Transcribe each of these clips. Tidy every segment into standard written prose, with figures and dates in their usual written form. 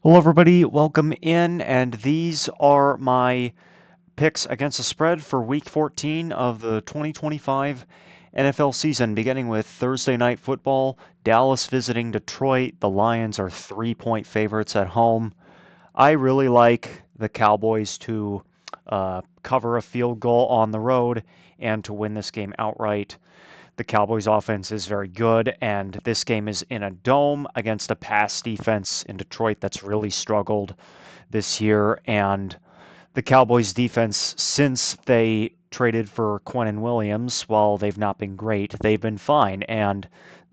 Hello, everybody. Welcome in, and these are my picks against the spread for Week 14 of the 2025 NFL season, beginning with Thursday Night Football. Dallas visiting Detroit. The Lions are 3-point favorites at home. I really like the Cowboys to cover a field goal on the road and to win this game outright. The Cowboys offense is very good, and this game is in a dome against a pass defense in Detroit that's really struggled this year. And the Cowboys defense, since they traded for Quinnen Williams, while they've not been great, they've been fine. And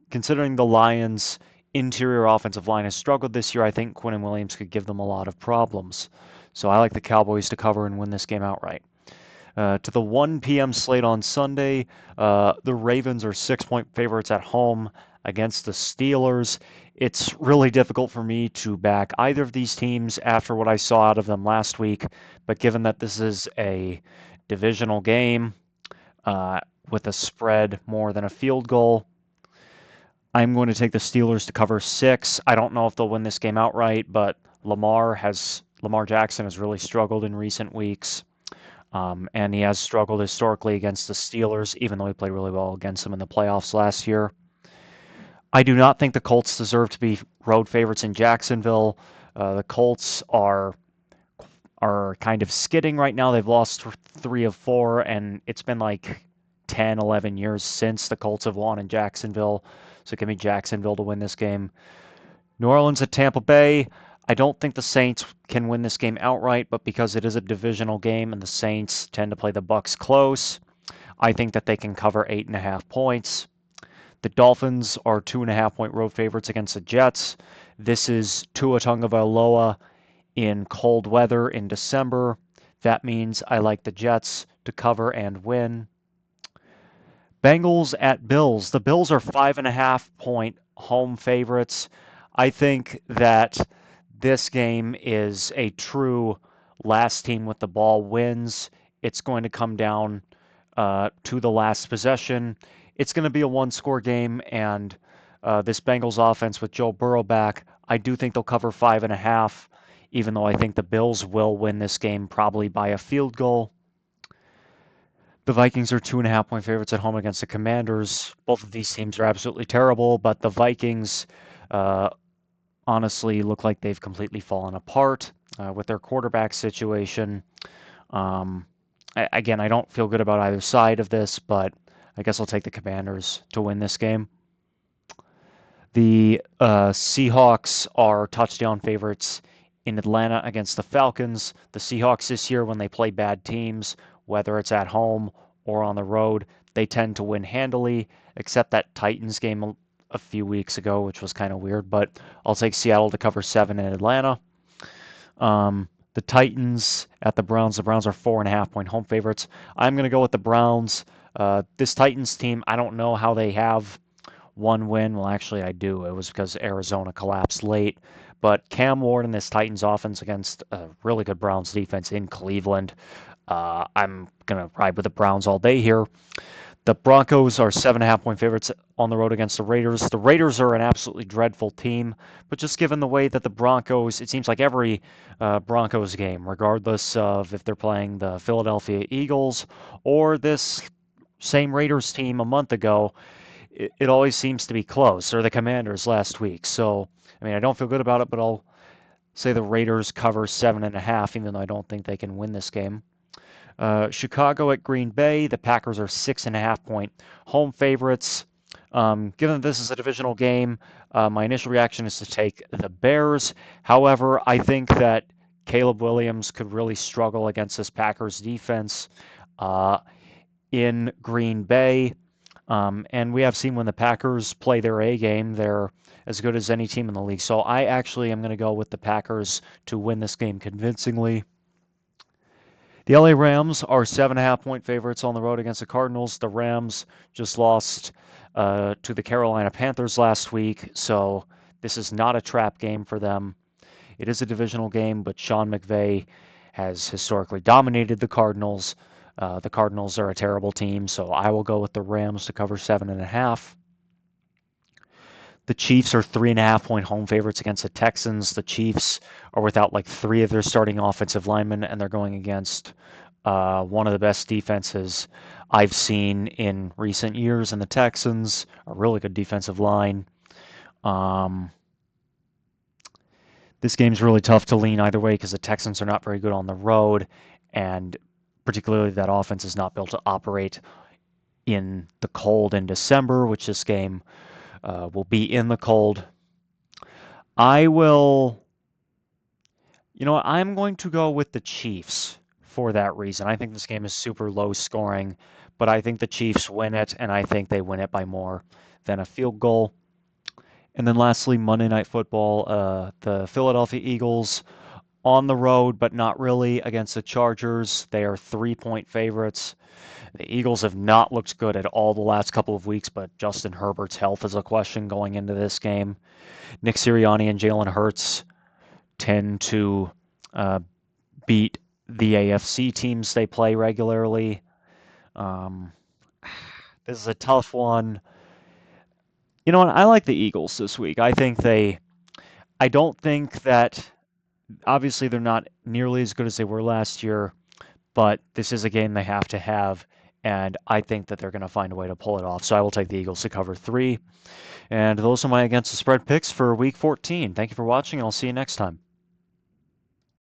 considering the Lions' interior offensive line has struggled this year, I think Quinnen Williams could give them a lot of problems. So I like the Cowboys to cover and win this game outright. To the 1 p.m. slate on Sunday, the Ravens are 6-point favorites at home against the Steelers. It's really difficult for me to back either of these teams after what I saw out of them last week, but given that this is a divisional game uh, with a spread more than a field goal, I'm going to take the Steelers to cover 6. I don't know if they'll win this game outright, but Lamar Jackson has really struggled in recent weeks. And he has struggled historically against the Steelers, even though he played really well against them in the playoffs last year. I do not think the Colts deserve to be road favorites in Jacksonville. The Colts are kind of skidding right now. They've lost 3 of 4, and it's been like 10, 11 years since the Colts have won in Jacksonville. So give me Jacksonville to win this game. New Orleans at Tampa Bay. I don't think the Saints can win this game outright, but because it is a divisional game and the Saints tend to play the Bucks close, I think that they can cover 8.5 points. The Dolphins are 2.5 point road favorites against the Jets. This is Tua Tagovailoa in cold weather in December. That means I like the Jets to cover and win. Bengals at Bills. The Bills are 5.5 point home favorites. I think that this game is a true last team with the ball wins. It's going to come down to the last possession. It's going to be a one-score game, and this Bengals offense with Joe Burrow back, I do think they'll cover 5.5, even though I think the Bills will win this game probably by a field goal. The Vikings are 2.5 point favorites at home against the Commanders. Both of these teams are absolutely terrible, but the Vikings uh, honestly look like they've completely fallen apart with their quarterback situation. Um, again, I don't feel good about either side of this, but I guess I'll take the Commanders to win this game. The Seahawks are touchdown favorites in Atlanta against the Falcons. The Seahawks this year, when they play bad teams, whether it's at home or on the road, they tend to win handily, except that Titans game a few weeks ago, which was kind of weird. But I'll take Seattle to cover 7 in Atlanta. The Titans at the Browns. The Browns are 4.5 point home favorites. I'm going to go with the Browns. This Titans team, I don't know how they have one win. Well, actually, I do. It was because Arizona collapsed late. But Cam Ward and this Titans offense against a really good Browns defense in Cleveland. I'm going to ride with the Browns all day here. The Broncos are 7.5 point favorites on the road against the Raiders. The Raiders are an absolutely dreadful team, but just given the way that the Broncos, it seems like every Broncos game, regardless of if they're playing the Philadelphia Eagles or this same Raiders team a month ago, it always seems to be close, or the Commanders last week. So, I mean, I don't feel good about it, but I'll say the Raiders cover 7.5, even though I don't think they can win this game. Chicago at Green Bay. The Packers are 6.5 point home favorites. Given that this is a divisional game, my initial reaction is to take the Bears. However, I think that Caleb Williams could really struggle against this Packers defense in Green Bay. And we have seen when the Packers play their A game, they're as good as any team in the league. So I actually am going to go with the Packers to win this game convincingly. The LA Rams are 7.5 point favorites on the road against the Cardinals. The Rams just lost to the Carolina Panthers last week, so this is not a trap game for them. It is a divisional game, but Sean McVay has historically dominated the Cardinals. The Cardinals are a terrible team, so I will go with the Rams to cover 7.5. The Chiefs are 3.5 point home favorites against the Texans. The Chiefs are without like three of their starting offensive linemen, and they're going against one of the best defenses I've seen in recent years. And the Texans, a really good defensive line. Um, this game's really tough to lean either way because the Texans are not very good on the road, and particularly that offense is not built to operate in the cold in December, which this game will be in the cold. I will, I'm going to go with the Chiefs for that reason. I think this game is super low scoring, but I think the Chiefs win it, and I think they win it by more than a field goal. And then lastly, Monday Night Football, the Philadelphia Eagles on the road, but not really against the Chargers. They are 3 point favorites. The Eagles have not looked good at all the last couple of weeks, but Justin Herbert's health is a question going into this game. Nick Sirianni and Jalen Hurts tend to uh, beat the AFC teams they play regularly. Um, this is a tough one. You know what? I like the Eagles this week. I don't think that, obviously, they're not nearly as good as they were last year, but this is a game they have to have, and I think that they're going to find a way to pull it off. So I will take the Eagles to cover 3. And those are my against the spread picks for week 14. Thank you for watching, and I'll see you next time.